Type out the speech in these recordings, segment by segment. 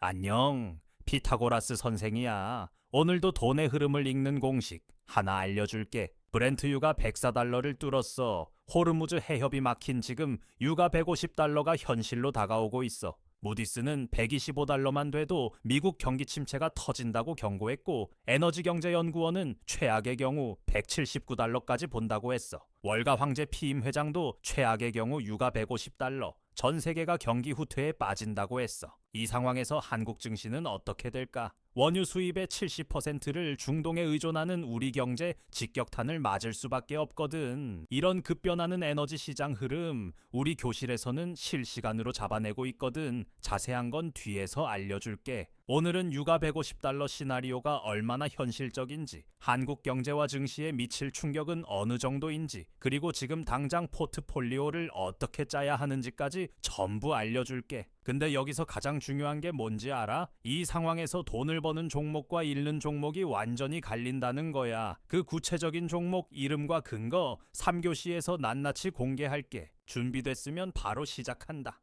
안녕. 피타고라스 선생이야. 오늘도 돈의 흐름을 읽는 공식 하나 알려줄게. 브렌트유가 104달러를 뚫었어. 호르무즈 해협이 막힌 지금 유가 150달러가 현실로 다가오고 있어. 무디스는 125달러만 돼도 미국 경기 침체가 터진다고 경고했고, 에너지경제연구원은 최악의 경우 179달러까지 본다고 했어. 월가 황제 피임 회장도 최악의 경우 유가 150달러, 전 세계가 경기 후퇴에 빠진다고 했어. 이 상황에서 한국 증시는 어떻게 될까? 원유 수입의 70%를 중동에 의존하는 우리 경제 직격탄을 맞을 수밖에 없거든. 이런 급변하는 에너지 시장 흐름, 우리 교실에서는 실시간으로 잡아내고 있거든. 자세한 건 뒤에서 알려줄게. 오늘은 유가 150달러 시나리오가 얼마나 현실적인지, 한국 경제와 증시에 미칠 충격은 어느 정도인지, 그리고 지금 당장 포트폴리오를 어떻게 짜야 하는지까지 전부 알려줄게. 근데 여기서 가장 중요한 게 뭔지 알아? 이 상황에서 돈을 버는 종목과 잃는 종목이 완전히 갈린다는 거야. 그 구체적인 종목 이름과 근거 3교시에서 낱낱이 공개할게. 준비됐으면 바로 시작한다.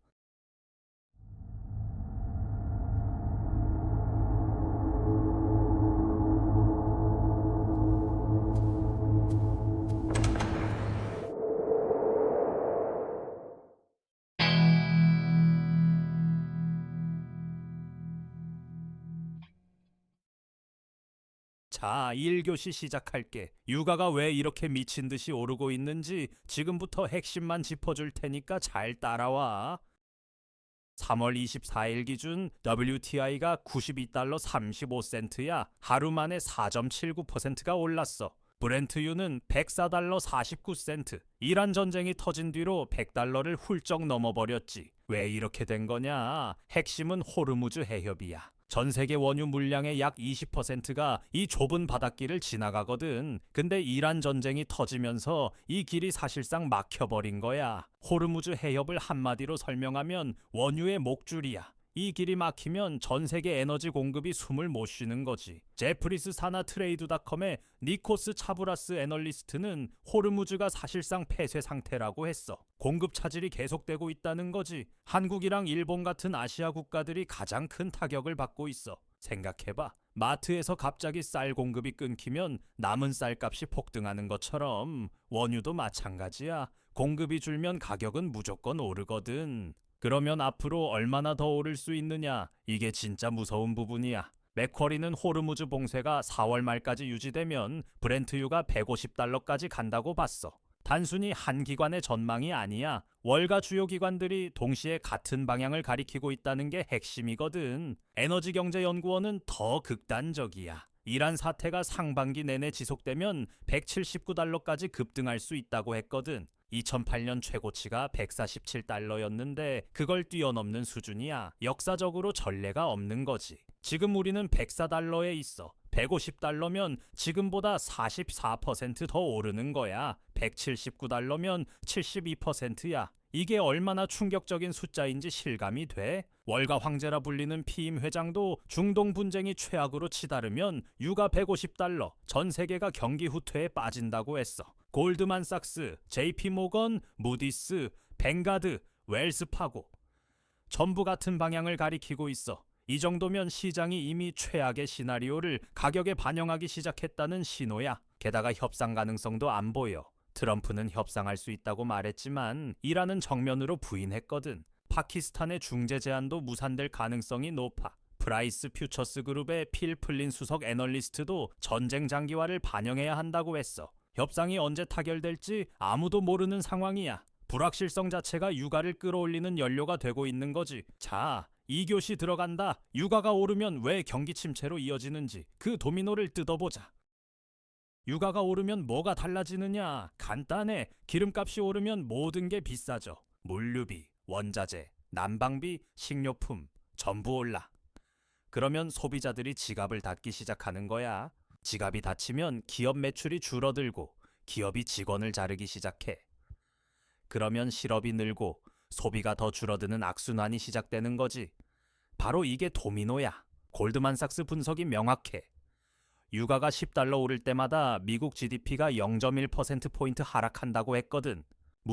자, 1교시 시작할게. 유가가 왜 이렇게 미친 듯이 오르고 있는지 지금부터 핵심만 짚어줄 테니까 잘 따라와. 3월 24일 기준 WTI가 92달러 35센트야. 하루 만에 4.79%가 올랐어. 브렌트유는 104달러 49센트. 이란 전쟁이 터진 뒤로 100달러를 훌쩍 넘어버렸지. 왜 이렇게 된 거냐? 핵심은 호르무즈 해협이야. 전 세계 원유 물량의 약 20%가 이 좁은 바닷길을 지나가거든. 근데 이란 전쟁이 터지면서 이 길이 사실상 막혀버린 거야. 호르무즈 해협을 한마디로 설명하면 원유의 목줄이야. 이 길이 막히면 전 세계 에너지 공급이 숨을 못 쉬는 거지. 제프리스 사나 트레이드닷컴의 니코스 차브라스 애널리스트는 호르무즈가 사실상 폐쇄 상태라고 했어. 공급 차질이 계속되고 있다는 거지. 한국이랑 일본 같은 아시아 국가들이 가장 큰 타격을 받고 있어. 생각해봐. 마트에서 갑자기 쌀 공급이 끊기면 남은 쌀값이 폭등하는 것처럼 원유도 마찬가지야. 공급이 줄면 가격은 무조건 오르거든. 그러면 앞으로 얼마나 더 오를 수 있느냐? 이게 진짜 무서운 부분이야. 맥쿼리는 호르무즈 봉쇄가 4월 말까지 유지되면 브렌트유가 150달러까지 간다고 봤어. 단순히 한 기관의 전망이 아니야. 월가 주요 기관들이 동시에 같은 방향을 가리키고 있다는 게 핵심이거든. 에너지경제연구원은 더 극단적이야. 이란 사태가 상반기 내내 지속되면 179달러까지 급등할 수 있다고 했거든. 2008년 최고치가 147달러였는데 그걸 뛰어넘는 수준이야. 역사적으로 전례가 없는 거지. 지금 우리는 104달러에 있어. 150달러면 지금보다 44%더 오르는 거야. 179달러면 72%야. 이게 얼마나 충격적인 숫자인지 실감이 돼? 월가 황제라 불리는 피임 회장도 중동 분쟁이 최악으로 치달으면 유가 150달러, 전 세계가 경기 후퇴에 빠진다고 했어. 골드만삭스, JP모건, 무디스, 뱅가드, 웰스파고 전부 같은 방향을 가리키고 있어. 이 정도면 시장이 이미 최악의 시나리오를 가격에 반영하기 시작했다는 신호야. 게다가 협상 가능성도 안 보여. 트럼프는 협상할 수 있다고 말했지만 이란은 정면으로 부인했거든. 파키스탄의 중재 제안도 무산될 가능성이 높아. 프라이스 퓨처스 그룹의 필 플린 수석 애널리스트도 전쟁 장기화를 반영해야 한다고 했어. 협상이 언제 타결될지 아무도 모르는 상황이야. 불확실성 자체가 유가를 끌어올리는 연료가 되고 있는 거지. 자, 2교시 들어간다. 유가가 오르면 왜 경기 침체로 이어지는지 그 도미노를 뜯어보자. 유가가 오르면 뭐가 달라지느냐? 간단해. 기름값이 오르면 모든 게 비싸져. 물류비, 원자재, 난방비, 식료품 전부 올라. 그러면 소비자들이 지갑을 닫기 시작하는 거야. 지갑이 닫히면 기업 매출이 줄어들고 기업이 직원을 자르기 시작해. 그러면 실업이 늘고 소비가 더 줄어드는 악순환이 시작되는 거지. 바로 이게 도미노야. 골드만삭스 분석이 명확해. 유가가 10달러 오를 때마다 미국 GDP가 0.1%포인트 하락한다고 했거든.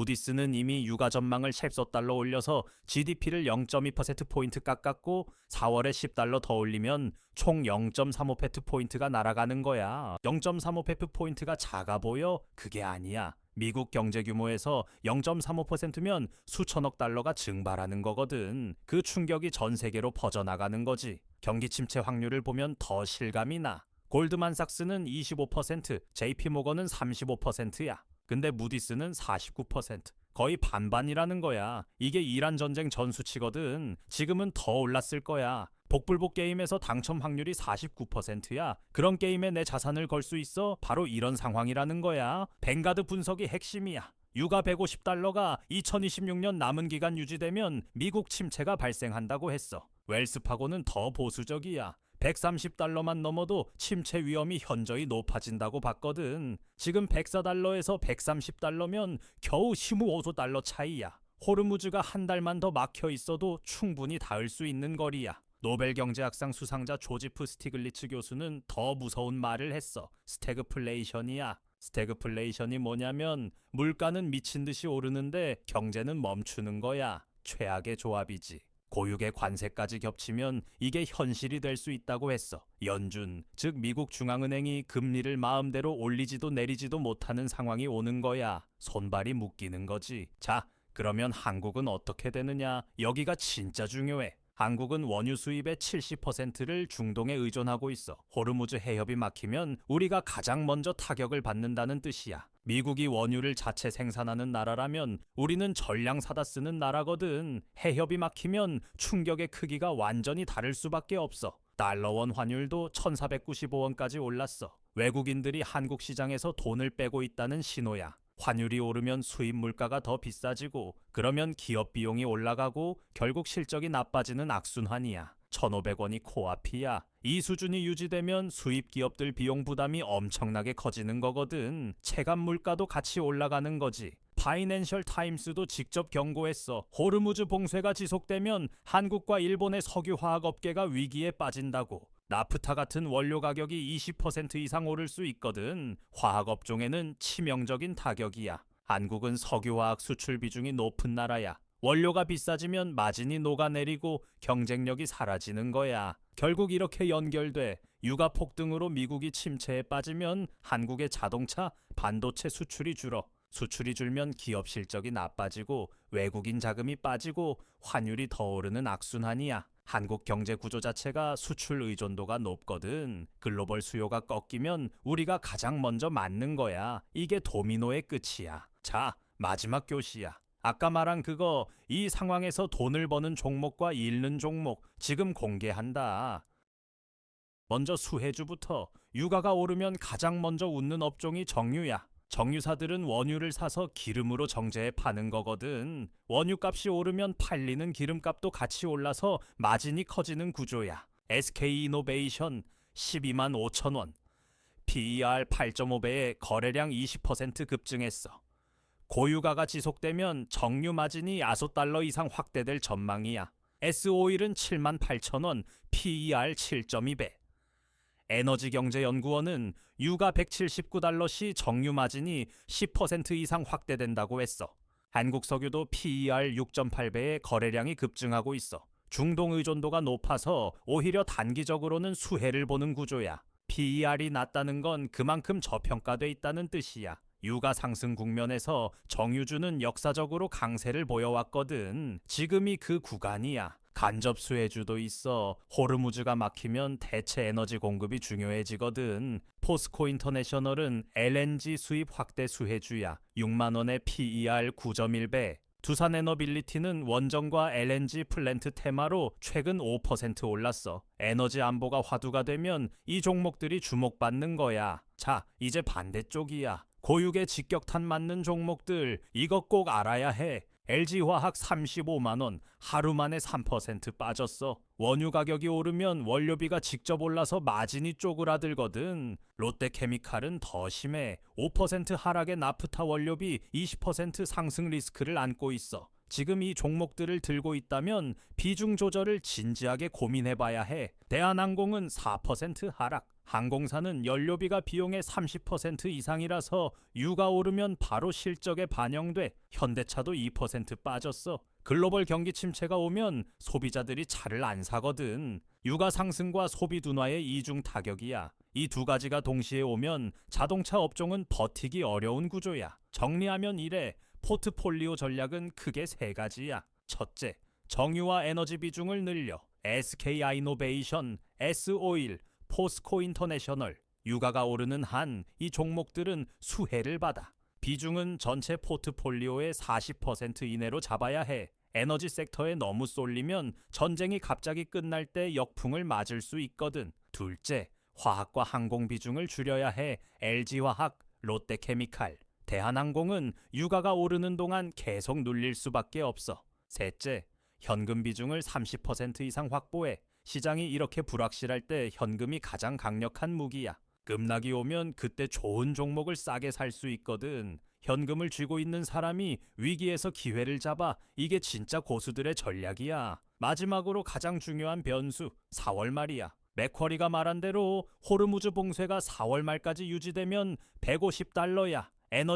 무디스는 이미 유가 전망을 10달러 올려서 GDP를 0.2%포인트 깎았고 4월에 10달러 더 올리면 총 0.35%포인트가 날아가는 거야. 0.35%포인트가 작아 보여? 그게 아니야. 미국 경제 규모에서 0.35%면 수천억 달러가 증발하는 거거든. 그 충격이 전 세계로 퍼져나가는 거지. 경기 침체 확률을 보면 더 실감이 나. 골드만삭스는 25%, JP모건은 35%야. 근데 무디스는 49%. 거의 반반이라는 거야. 이게 이란 전쟁 전수치거든. 지금은 더 올랐을 거야. 복불복 게임에서 당첨 확률이 49%야. 그런 게임에 내 자산을 걸 수 있어? 바로 이런 상황이라는 거야. 뱅가드 분석이 핵심이야. 유가 150달러가 2026년 남은 기간 유지되면 미국 침체가 발생한다고 했어. 웰스파고는 더 보수적이야. 130달러만 넘어도 침체 위험이 현저히 높아진다고 봤거든. 지금 104달러에서 130달러면 겨우 15달러 차이야. 호르무즈가 한 달만 더 막혀 있어도 충분히 닿을 수 있는 거리야. 노벨 경제학상 수상자 조지프 스티글리츠 교수는 더 무서운 말을 했어. 스태그플레이션이야. 스태그플레이션이 뭐냐면 물가는 미친 듯이 오르는데 경제는 멈추는 거야. 최악의 조합이지. 고육의 관세까지 겹치면 이게 현실이 될 수 있다고 했어. 연준, 즉 미국 중앙은행이 금리를 마음대로 올리지도 내리지도 못하는 상황이 오는 거야. 손발이 묶이는 거지. 자, 그러면 한국은 어떻게 되느냐? 여기가 진짜 중요해. 한국은 원유 수입의 70%를 중동에 의존하고 있어. 호르무즈 해협이 막히면 우리가 가장 먼저 타격을 받는다는 뜻이야. 미국이 원유를 자체 생산하는 나라라면 우리는 전량 사다 쓰는 나라거든. 해협이 막히면 충격의 크기가 완전히 다를 수밖에 없어. 달러원 환율도 1495원까지 올랐어. 외국인들이 한국 시장에서 돈을 빼고 있다는 신호야. 환율이 오르면 수입 물가가 더 비싸지고 그러면 기업 비용이 올라가고 결국 실적이 나빠지는 악순환이야. 1,500원이 코앞이야. 이 수준이 유지되면 수입 기업들 비용 부담이 엄청나게 커지는 거거든. 체감 물가도 같이 올라가는 거지. 파이낸셜 타임스도 직접 경고했어. 호르무즈 봉쇄가 지속되면 한국과 일본의 석유화학 업계가 위기에 빠진다고. 나프타 같은 원료 가격이 20% 이상 오를 수 있거든. 화학 업종에는 치명적인 타격이야. 한국은 석유화학 수출 비중이 높은 나라야. 원료가 비싸지면 마진이 녹아내리고 경쟁력이 사라지는 거야. 결국 이렇게 연결돼. 유가 폭등으로 미국이 침체에 빠지면 한국의 자동차, 반도체 수출이 줄어. 수출이 줄면 기업 실적이 나빠지고 외국인 자금이 빠지고 환율이 더 오르는 악순환이야. 한국 경제 구조 자체가 수출 의존도가 높거든. 글로벌 수요가 꺾이면 우리가 가장 먼저 맞는 거야. 이게 도미노의 끝이야. 자, 마지막 교시야. 아까 말한 그거, 이 상황에서 돈을 버는 종목과 잃는 종목 지금 공개한다. 먼저 수혜주부터. 유가가 오르면 가장 먼저 웃는 업종이 정유야. 정유사들은 원유를 사서 기름으로 정제해 파는 거거든. 원유값이 오르면 팔리는 기름값도 같이 올라서 마진이 커지는 구조야. SK이노베이션 12만 5천 원. PER 8.5배에 거래량 20% 급증했어. 고유가가 지속되면 정유 마진이 5달러 이상 확대될 전망이야. S오일은 7만 8천 원, PER 7.2배. 에너지경제연구원은 유가 179달러 시 정유 마진이 10% 이상 확대된다고 했어. 한국석유도 PER 6.8배의 거래량이 급증하고 있어. 중동 의존도가 높아서 오히려 단기적으로는 수혜를 보는 구조야. PER이 낮다는 건 그만큼 저평가돼 있다는 뜻이야. 유가 상승 국면에서 정유주는 역사적으로 강세를 보여왔거든. 지금이 그 구간이야. 간접 수혜주도 있어. 호르무즈가 막히면 대체 에너지 공급이 중요해지거든. 포스코 인터내셔널은 LNG 수입 확대 수혜주야. 6만 원의 PER 9.1배. 두산에너빌리티는 원전과 LNG 플랜트 테마로 최근 5% 올랐어. 에너지 안보가 화두가 되면 이 종목들이 주목받는 거야. 자, 이제 반대쪽이야. 고육에 직격탄 맞는 종목들, 이거 꼭 알아야 해. LG화학 35만원, 하루 만에 3% 빠졌어. 원유 가격이 오르면 원료비가 직접 올라서 마진이 쪼그라들거든. 롯데케미칼은 더 심해. 5% 하락의 나프타 원료비 20% 상승 리스크를 안고 있어. 지금 이 종목들을 들고 있다면 비중 조절을 진지하게 고민해봐야 해. 대한항공은 4% 하락. 항공사는 연료비가 비용의 30% 이상이라서 유가 오르면 바로 실적에 반영돼. 현대차도 2% 빠졌어. 글로벌 경기 침체가 오면 소비자들이 차를 안 사거든. 유가 상승과 소비 둔화의 이중 타격이야. 이 두 가지가 동시에 오면 자동차 업종은 버티기 어려운 구조야. 정리하면 이래. 포트폴리오 전략은 크게 세 가지야. 첫째, 정유와 에너지 비중을 늘려. SK이노베이션, S오일, 포스코 인터내셔널. 유가가 오르는 한 이 종목들은 수혜를 받아. 비중은 전체 포트폴리오의 40% 이내로 잡아야 해. 에너지 섹터에 너무 쏠리면 전쟁이 갑자기 끝날 때 역풍을 맞을 수 있거든. 둘째, 화학과 항공 비중을 줄여야 해. LG화학, 롯데케미칼. 대한항공은 유가가 오르는 동안 계속 눌릴 수밖에 없어. 셋째, 현금 비중을 30% 이상 확보해. 시장이 이렇게 불확실할 때 현금이 가장 강력한 무기야. 급락이 오면 그때 좋은 종목을 싸게 살 수 있거든. 현금을 쥐고 있는 사람이 위기에서 기회를 잡아. 이게 진짜 고수들의 전략이야. 마지막으로 가장 중요한 변수, 4월 말이야. 맥쿼리가 말한 대로 호르무즈 봉쇄가 4월 말까지 유지되면 $150야.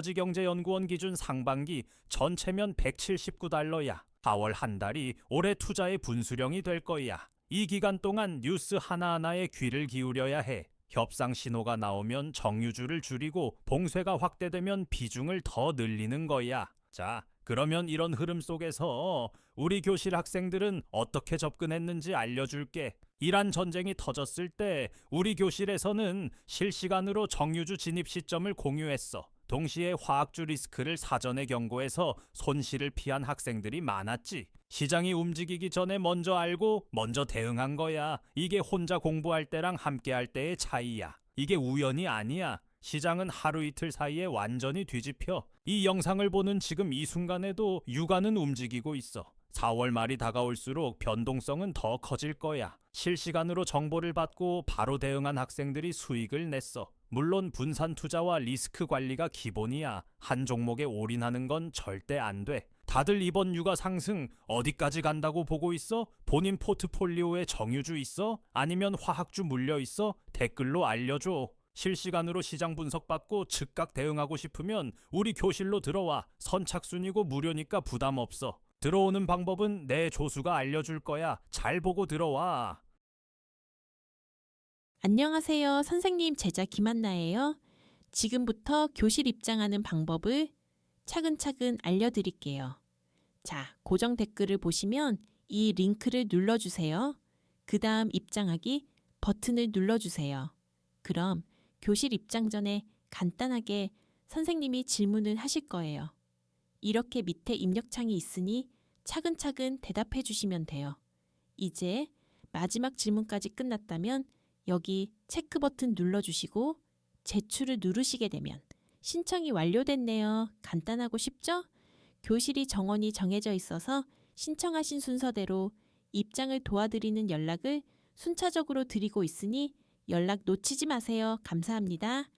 에너지경제연구원 기준 상반기 전체면 $179야. 4월 한 달이 올해 투자의 분수령이 될 거야. 이 기간 동안 뉴스 하나하나에 귀를 기울여야 해. 협상 신호가 나오면 정유주를 줄이고 봉쇄가 확대되면 비중을 더 늘리는 거야. 자, 그러면 이런 흐름 속에서 우리 교실 학생들은 어떻게 접근했는지 알려줄게. 이란 전쟁이 터졌을 때 우리 교실에서는 실시간으로 정유주 진입 시점을 공유했어. 동시에 화학주 리스크를 사전에 경고해서 손실을 피한 학생들이 많았지. 시장이 움직이기 전에 먼저 알고 먼저 대응한 거야. 이게 혼자 공부할 때랑 함께 할 때의 차이야. 이게 우연이 아니야. 시장은 하루 이틀 사이에 완전히 뒤집혀. 이 영상을 보는 지금 이 순간에도 유가는 움직이고 있어. 4월 말이 다가올수록 변동성은 더 커질 거야. 실시간으로 정보를 받고 바로 대응한 학생들이 수익을 냈어. 물론 분산 투자와 리스크 관리가 기본이야. 한 종목에 올인하는 건 절대 안 돼. 다들 이번 유가 상승 어디까지 간다고 보고 있어? 본인 포트폴리오에 정유주 있어? 아니면 화학주 물려 있어? 댓글로 알려줘. 실시간으로 시장 분석받고 즉각 대응하고 싶으면 우리 교실로 들어와. 선착순이고 무료니까 부담 없어. 들어오는 방법은 내 조수가 알려줄 거야. 잘 보고 들어와. 안녕하세요. 선생님 제자 김한나예요. 지금부터 교실 입장하는 방법을 차근차근 알려드릴게요. 자, 고정 댓글을 보시면 이 링크를 눌러주세요. 그 다음 입장하기 버튼을 눌러주세요. 그럼 교실 입장 전에 간단하게 선생님이 질문을 하실 거예요. 이렇게 밑에 입력창이 있으니 차근차근 대답해 주시면 돼요. 이제 마지막 질문까지 끝났다면 여기 체크 버튼 눌러주시고 제출을 누르시게 되면 신청이 완료됐네요. 간단하고 쉽죠? 교실이 정원이 정해져 있어서 신청하신 순서대로 입장을 도와드리는 연락을 순차적으로 드리고 있으니 연락 놓치지 마세요. 감사합니다.